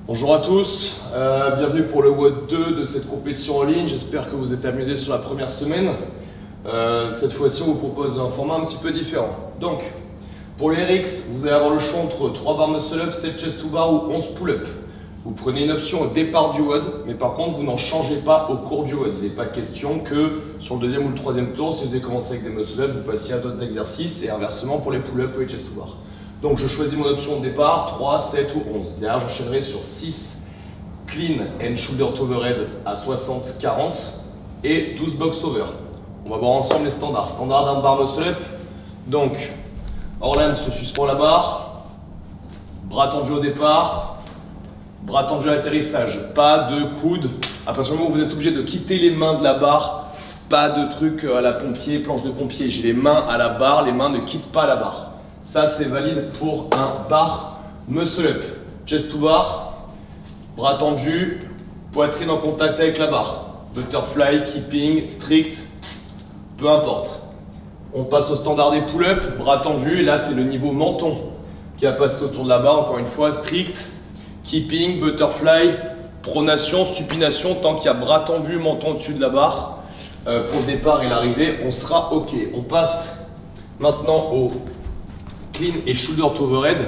Bonjour à tous, bienvenue pour le WOD 2 de cette compétition en ligne. J'espère que vous êtes amusés sur la première semaine. Cette fois-ci, on vous propose un format un petit peu différent. Donc, pour les RX, vous allez avoir le choix entre 3 barres muscle-up, 7 chest to bar ou 11 pull-up. Vous prenez une option au départ du WOD, mais par contre, vous n'en changez pas au cours du WOD. Il n'est pas question que sur le deuxième ou le troisième tour, si vous avez commencé avec des muscle-up, vous passiez à d'autres exercices et inversement pour les pull-up ou les chest to bar. Donc je choisis mon option au départ, 3, 7 ou 11. Derrière, j'enchaînerai sur 6 clean and shoulder to overhead à 60-40 et 12 box over. On va voir ensemble les standards. Standard d'un bar muscle-up. Donc, Orlan se suspend la barre, bras tendus au départ, bras tendus à l'atterrissage. Pas de coude. À partir du moment où vous êtes obligé de quitter les mains de la barre, pas de truc à la pompier, planche de pompier. J'ai les mains à la barre, les mains ne quittent pas la barre. Ça, c'est valide pour un bar muscle-up. Chest to bar, bras tendus, poitrine en contact avec la barre. Butterfly, keeping, strict, peu importe. On passe au standard des pull-up, bras tendus. Et là, c'est le niveau menton qui a passé autour de la barre. Encore une fois, strict, keeping, butterfly, pronation, supination. Tant qu'il y a bras tendus, menton au-dessus de la barre, pour le départ et l'arrivée, on sera OK. On passe maintenant au clean et shoulder to overhead.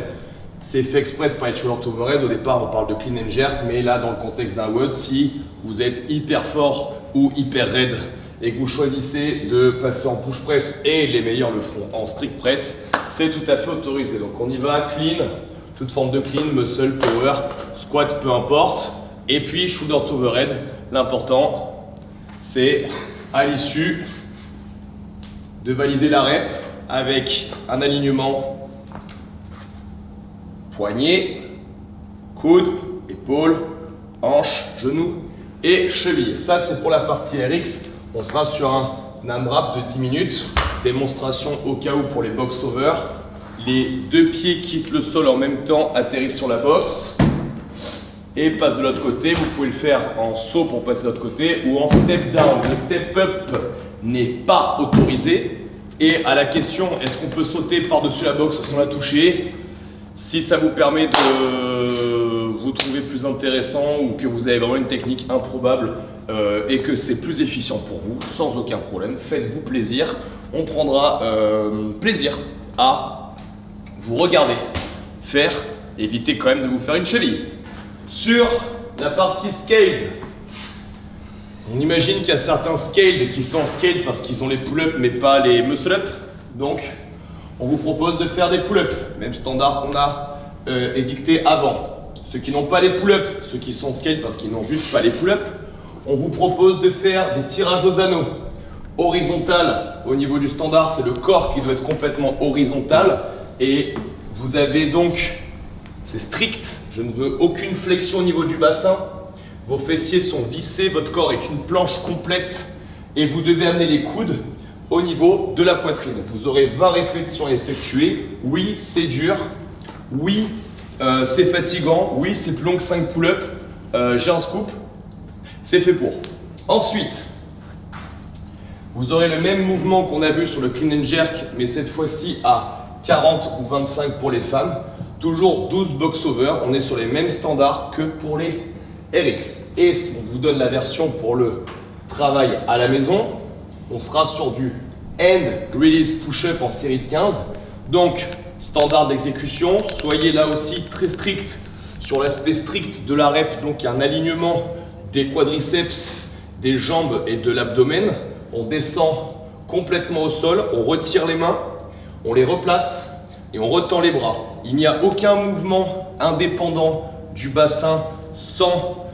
C'est fait exprès de pas être shoulder to overhead. Au départ, on parle de clean and jerk, mais là, dans le contexte d'un WOD, si vous êtes hyper fort ou hyper raide et que vous choisissez de passer en push press, et les meilleurs le feront en strict press, c'est tout à fait autorisé. Donc on y va, clean, toute forme de clean, muscle, power, squat, peu importe. Et puis shoulder to overhead. L'important, c'est à l'issue de valider la rep avec un alignement poignet, coude, épaule, hanche, genou et cheville. Ça, c'est pour la partie RX. On sera sur un AMRAP de 10 minutes. Démonstration au cas où pour les box over. Les deux pieds quittent le sol en même temps, atterrissent sur la box et passent de l'autre côté. Vous pouvez le faire en saut pour passer de l'autre côté ou en step down. Le step up n'est pas autorisé. Et à la question, est-ce qu'on peut sauter par-dessus la box sans la toucher? Si ça vous permet de vous trouver plus intéressant ou que vous avez vraiment une technique improbable et que c'est plus efficient pour vous, sans aucun problème, faites-vous plaisir. On prendra plaisir à vous regarder faire. Évitez quand même de vous faire une cheville. Sur la partie scale, on imagine qu'il y a certains scaled qui sont scaled parce qu'ils ont les pull-up mais pas les muscle-up. Donc, on vous propose de faire des pull-up, même standard qu'on a édicté avant. Ceux qui n'ont pas les pull-up, ceux qui sont scaled parce qu'ils n'ont juste pas les pull-up, on vous propose de faire des tirages aux anneaux. Horizontal, au niveau du standard, c'est le corps qui doit être complètement horizontal. Et vous avez donc, c'est strict, je ne veux aucune flexion au niveau du bassin. Vos fessiers sont vissés, votre corps est une planche complète et vous devez amener les coudes au niveau de la poitrine. Vous aurez 20 répétitions à effectuer. Oui, c'est dur. Oui, c'est fatigant. Oui, c'est plus long que 5 pull-ups. J'ai un scoop. C'est fait pour. Ensuite, vous aurez le même mouvement qu'on a vu sur le clean and jerk, mais cette fois-ci à 40 ou 25 pour les femmes. Toujours 12 box over. On est sur les mêmes standards que pour les RX. Et on vous donne la version pour le travail à la maison. On sera sur du end release push-up en série de 15. Donc, standard d'exécution. Soyez là aussi très strict sur l'aspect strict de la rep. Donc, il y a un alignement des quadriceps, des jambes et de l'abdomen. On descend complètement au sol. On retire les mains. On les replace et on retend les bras. Il n'y a aucun mouvement indépendant du bassin sans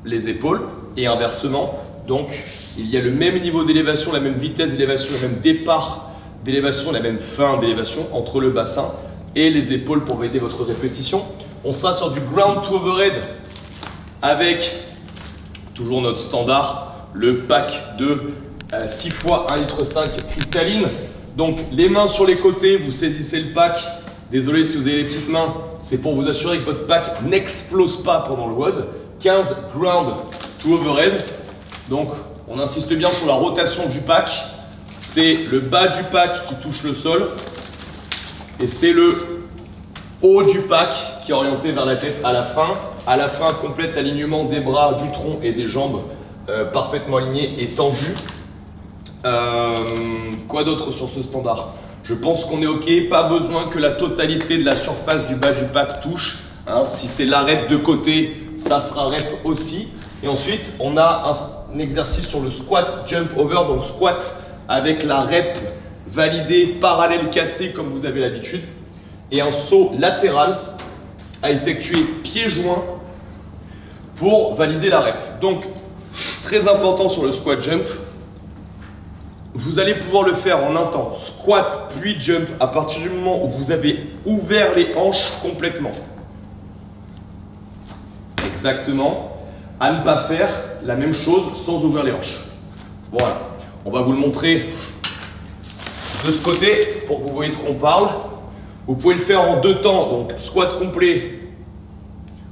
les épaules et inversement. Donc, il y a le même niveau d'élévation, la même vitesse d'élévation, le même départ d'élévation, la même fin d'élévation entre le bassin et les épaules pour valider votre répétition. On sera sur du ground to overhead avec toujours notre standard, le pack de 6 fois 1,5 litre cristalline. Donc, les mains sur les côtés, vous saisissez le pack. Désolé si vous avez les petites mains, c'est pour vous assurer que votre pack n'explose pas pendant le WOD. 15 ground to overhead. Donc, on insiste bien sur la rotation du pack. C'est le bas du pack qui touche le sol. Et c'est le haut du pack qui est orienté vers la tête à la fin. À la fin, complète alignement des bras, du tronc et des jambes parfaitement alignés et tendus. Quoi d'autre sur ce standard? Je pense qu'on est OK. Pas besoin que la totalité de la surface du bas du pack touche. Hein. Si c'est l'arête de côté, ça sera rep aussi. Et ensuite, on a un exercice sur le squat jump over. Donc squat avec la rep validée, parallèle cassé comme vous avez l'habitude. Et un saut latéral à effectuer pieds joints pour valider la rep. Donc, très important sur le squat jump, vous allez pouvoir le faire en un temps squat puis jump à partir du moment où vous avez ouvert les hanches complètement. Exactement. À ne pas faire la même chose sans ouvrir les hanches. Voilà. On va vous le montrer de ce côté pour que vous voyez de quoi on parle. Vous pouvez le faire en deux temps, donc squat complet,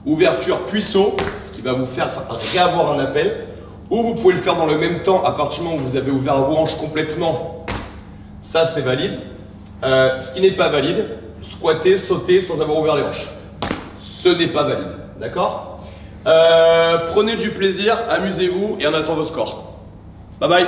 ouverture puis saut, ce qui va vous faire réavoir un appel. Ou vous pouvez le faire dans le même temps à partir du moment où vous avez ouvert vos hanches complètement. Ça, c'est valide. Ce qui n'est pas valide, squatter, sauter sans avoir ouvert les hanches. Ce n'est pas valide. D'accord? Prenez du plaisir, amusez-vous et on attend vos scores. Bye bye.